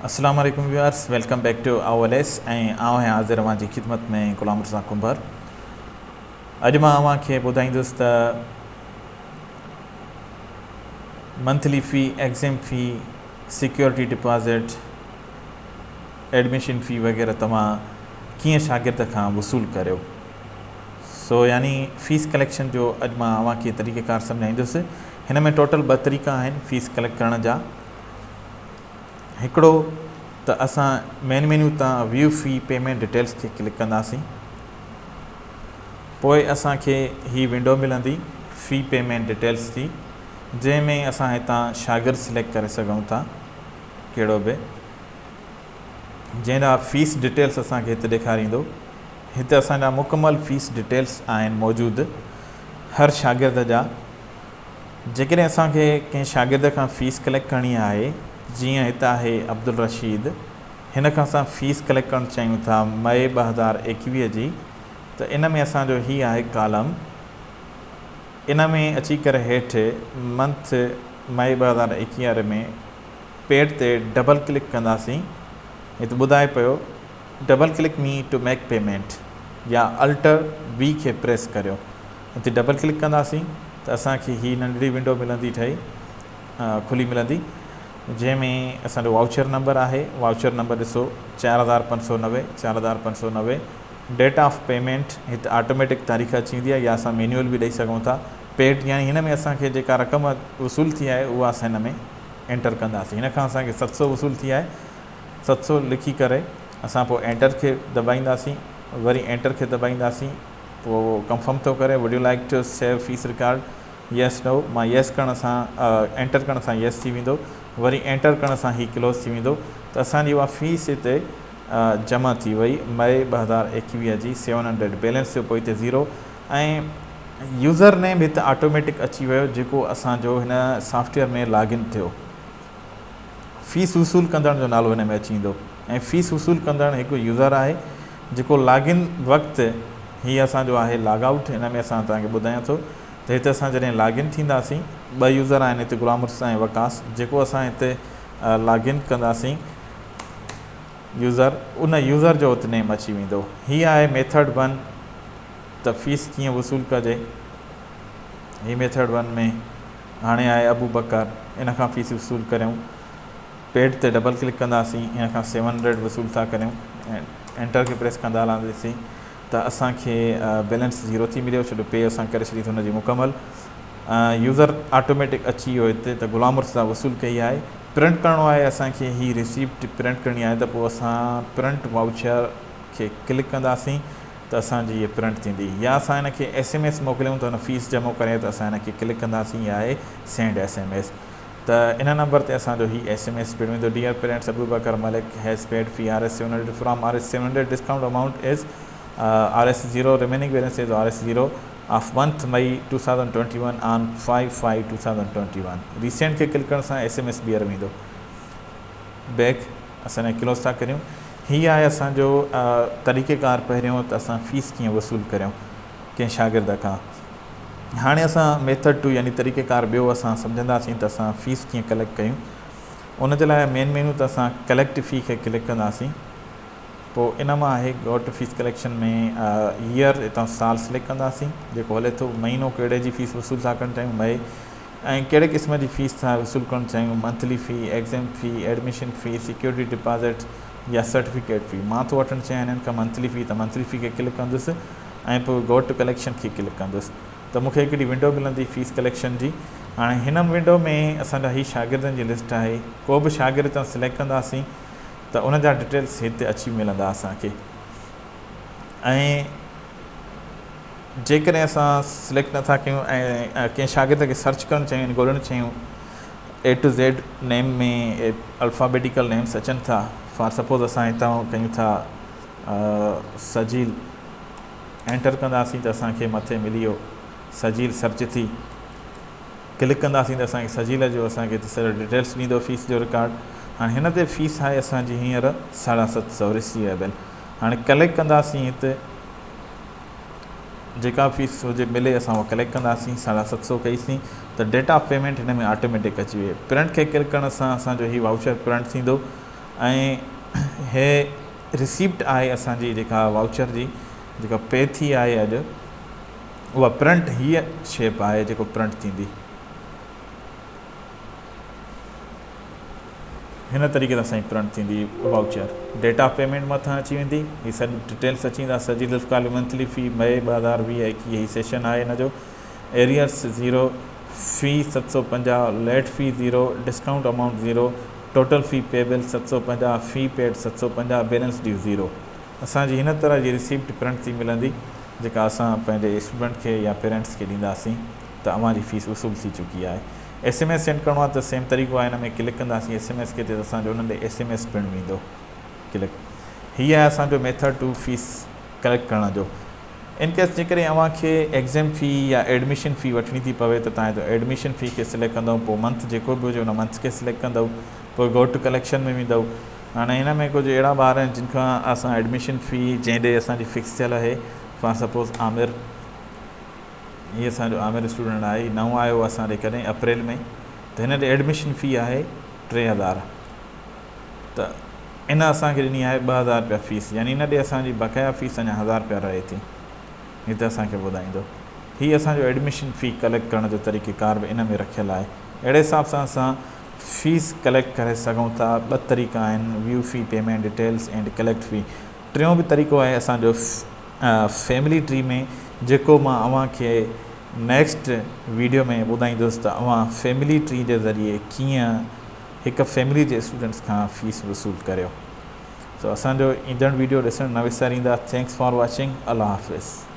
अस्सलाम वालेकुम viewers, welcome back to AOLS ऐं आउं आहियां हाज़िर अव्हांजी ख़िदमत में ग़ुलाम रज़ा कुंबर। अॼु मां अव्हांखे ॿुधाईंदुसि त monthly fee, exam fee, security deposit, admission fee वग़ैरह तव्हां कीअं शागिर्द खां वसूल करियो। सो यानी फ़ीस कलेक्शन जो अॼु मां अव्हांखे तरीक़ेकार सम्झाईंदुसि। हिन में टोटल 2 तरीक़ा आहिनि फ़ीस कलेक्ट करण जा। हिकिड़ो त असां मेन मेन्यू तां व्यू फ़ी पेमेंट डिटेल्स खे क्लिक कंदासीं। पोइ असांखे ही विंडो मिलंदी फ़ी पेमेंट डिटेल्स जी, जंहिंमें असां हितां शागिर्द सिलेक्ट करे सघूं था कहिड़ो बि, जंहिंजा फ़ीस डिटेल्स असांखे हिते ॾेखारींदो। हिते असांजा मुकमल फ़ीस डिटेल्स आहिनि मौजूदु हर शागिर्द जा। जेकॾहिं असांखे कंहिं शागिर्द खां फ़ीस कलेक्ट करणी आहे, जीअं हिते आहे अब्दुल रशीद, हिन खां असां फ़ीस कलेक्ट करणु चाहियूं था मई 2021 जी, त इन में असांजो ही आहे कॉलम। इन में अची करे हेठि मंथ मई 2021 में पेड ते डबल क्लिक कंदासीं। हिते ॿुधाए पियो डबल क्लिक मी टू मेक पेमेंट या अल्टर वी खे प्रेस करियो। हिते डबल क्लिक कंदासीं त असांखे ही नंढड़ी विंडो मिलंदी ठही खुली मिलंदी, जंहिंमें असांजो वाउचर नंबर आहे। वाउचर नंबर ॾिसो 4590 4590। डेट ऑफ पेमेंट हिते ऑटोमेटिक तारीख़ अची वेंदी आहे, या असां मैनुअल बि ॾेई सघूं था। पेड यानी हिन में असांखे जेका रक़म वसूल थी आहे उहा असां हिन में एंटर कंदासीं। हिन खां असांखे 700 वसूल थी आहे। 700 लिखी करे असां पोइ एंटर खे दॿाईंदासीं, वरी एंटर खे दॿाईंदासीं। पोइ कंफर्म थो करे would you like to save fees record, yes no. मां येस करण सां एंटर करण सां येस थी वेंदो, वरी एंटर करण सां ही क्लोज़ थी वेंदो। त असांजी उहा फ़ीस हिते जमा थी वई मई 2021 जी 700। बैलेंस जो पोइ हिते 0 ऐं यूज़र नेम हिते ऑटोमेटिक अची वियो, जेको असांजो हिन सॉफ्टवेयर में लॉगिन थियो। फ़ीस वसूल कंदड़ जो नालो हिन में अची वेंदो ऐं फ़ीस वसूल कंदड़ हिकु यूज़र आहे जेको लॉगिन वक़्तु हीअ असांजो आहे लॉगआउट। हिन में असां तव्हांखे ॿुधायां थो त हिते असां जॾहिं लॉगिन थींदासीं, 2 यूज़र आहिनि हिते, ग़ुलाम रज़ा ऐं वकास। जेको असां हिते लॉगिन कंदासीं यूज़र, उन यूज़र जो हुते नेम अची वेंदो। हीअ आहे मेथड 1 त फ़ीस कीअं वसूल कजे। ही मेथड 1 में हाणे आहे अबू बकर, इन खां फ़ीस वसूल करियूं। पेड ते डबल क्लिक कंदासीं, इन खां 700 वसूल था करियूं ऐं एंटर खे प्रेस कंदा हलंदासीं त असांखे बैलेंस 0 थी मिलियो, छो जो पे असां करे छॾी हुनजी मुकमल। यूज़र ऑटोमेटिक अची वियो हिते त ग़ुलाम रज़ा वसूल कई आहे। प्रिंट करिणो आहे असांखे, ही रिसीप्ट प्रिंट करणी आहे, त पोइ असां प्रिंट वाउचर खे क्लिक कंदासीं त असांजी हीअ प्रिंट थींदी। या असां हिन खे SMS मोकिलियूं त हुन फ़ीस जमा करे, त असां हिन खे क्लिक कंदासीं, इहा आहे सेंड SMS। त इन नंबर ते असांजो ही SMS पिण वेंदो। Dear parents, Abu Bakar Malik has paid fee RS 700 from RS 700। Discount amount is RS 0, remaining balance is RS 0 of month May 2021 on 5/5/2021। Recent खे क्लिक करण सां SMS ॿीहर वेंदो। बैक असां हिन क्लोज़ था करियूं। हीअ आहे असांजो तरीक़ेकार पहिरियों त असां फ़ीस कीअं वसूल करियूं कंहिं शागिर्द खां। हाणे असां मेथड 2 यानी तरीक़ेकार ॿियो असां सम्झंदासीं त असां फ़ीस कीअं कलेक्ट कयूं। उन जे लाइ मेन मेन्यू त असां कलेक्ट फ़ी खे क्लिक कंदासीं। पोइ इन मां आहे गो टू फ़ीस कलेक्शन में ईयर, हितां साल सिलेक्ट कंदासीं जेको हले थो। महीनो कहिड़े जी फ़ीस वसूल था करणु चाहियूं, मई, ऐं कहिड़े क़िस्म जी फ़ीस था वसूल करणु चाहियूं, monthly fee, exam fee, admission fee, security deposit या सर्टिफिकेट फ़ी। मां थो वठणु चाहियां हिननि खां मंथली फ़ी, त मंथली फ़ी खे क्लिक कंदुसि ऐं पोइ गो टू कलेक्शन खे क्लिक कंदुसि त मूंखे हिकिड़ी विंडो मिलंदी फ़ीस कलेक्शन जी। हाणे हिन विंडो में असांजा ही शागिर्दनि जी लिस्ट आहे। को बि शागिर्द तां सिलेक्ट कंदासीं त उन जा डिटेल्स हिते अची मिलंदा असांखे। ऐं जेकॾहिं असां सिलेक्ट नथा कयूं ऐं कंहिं शागिर्द खे सर्च करणु चाहियूं, ॻोल्हणु चाहियूं, A to Z नेम में अल्फ़ाबेटिकल नेम्स अचनि था। फॉर सपोज़ असां हितां कयूं था सजील, एंटर कंदासीं त असांखे मथे मिली वियो सजील, सर्च थी क्लिक कंदासीं त असांखे सजील जो असांखे सॼो डिटेल्स ॾींदो, फ़ीस जो रिकॉर्ड। हाणे हिन ते फ़ीस आहे असांजी हींअर 750 रिसीवेबल। हाणे कलेक्ट कंदासीं, हिते जेका फ़ीस हुजे मिले असां उहा कलेक्ट कंदासीं। 750 कईसीं त डेट ऑफ पेमेंट हिन में ऑटोमेटिक अची वई। प्रिंट खे क्लिक करण सां असांजो ही वाउचर प्रिंट थींदो ऐं हे रिसिप्ट आहे असांजी जेका वाउचर जी जेका पे थी आहे अॼु, उहा प्रिंट हीअ शेप आहे जेको प्रिंट थींदी। हिन तरीक़े सां असांजी प्रिंट थींदी वाउचर। डेटा पेमेंट मथां अची वेंदी, हीअ सॼी डिटेल्स अची वेंदा, सॼी लिफ्काली मंथली फ़ी मई 2020-21 हीअ सेशन आहे हिन जो। एरियर्स 0, फ़ी 750, लेट फ़ी 0, डिस्काउंट अमाउंट 0, टोटल फ़ी पेबल 750, फ़ी पेड 750, बैलेंस ड्यू 0। असांजी हिन तरह जी रिसिप्ट प्रिंट थी मिलंदी जेका असां पंहिंजे स्टूडेंट खे या पेरेंट्स खे ॾींदासीं त अव्हांजी फ़ीस वसूल थी चुकी आहे। SMS सेंड करिणो आहे त सेम तरीक़ो आहे, हिन में क्लिक कंदासीं SMS खे त असांजो उन्हनि ॾे SMS पिणु वेंदो क्लिक। हीअ आहे असांजो मेथड टू फ़ीस कलेक्ट करण जो। इन केस जेकॾहिं अव्हांखे एग्ज़ाम फ़ी या एडमिशन फ़ी वठणी थी पवे त तव्हां एडमिशन फ़ी खे सिलेक्ट कंदव, पोइ मंथ जेको बि हुजे उन मंथ खे सिलेक्ट कंदव, पोइ गो टू कलेक्शन में वेंदव। हाणे हिन में कुझु अहिड़ा ॿार आहिनि जिन खां असां एडमिशन फ़ी जंहिं ॾे असांजी फ़िक्स थियल आहे, फॉर सपोज़ आमिर, हीअ असांजो आमिर स्टूडेंट आहे, नओं आयो असां ॾे कॾहिं अप्रैल में, त हिन ॾे एडमिशन फ़ी आहे 3000, त इन असांखे ॾिनी आहे 2000 रुपया फ़ीस, यानी इन ॾे असांजी बक़ाया फ़ीस अञा 1000 रुपया रहे थी। हिते असांखे ॿुधाईंदो हीअ असांजो एडमिशन फ़ी कलेक्ट करण जो तरीक़ेकार बि इन में रखियलु आहे। अहिड़े हिसाब सां असां फ़ीस कलेक्ट करे सघूं था। 2 तरीक़ा आहिनि, view fee, payment details and collect fee. टियों बि तरीक़ो आहे असांजो फैमिली ट्री में, जेको मां अव्हांखे नेक्स्ट वीडियो में ॿुधाईंदुसि त अव्हां फैमिली ट्री जे ज़रिए कीअं हिकु फैमिली जे स्टूडेंट्स खां फ़ीस वसूल करियो। सो असांजो ईंदड़ वीडियो ॾिसणु न विसारींदा। Thanks for watching. अल्लाह हाफ़िज़।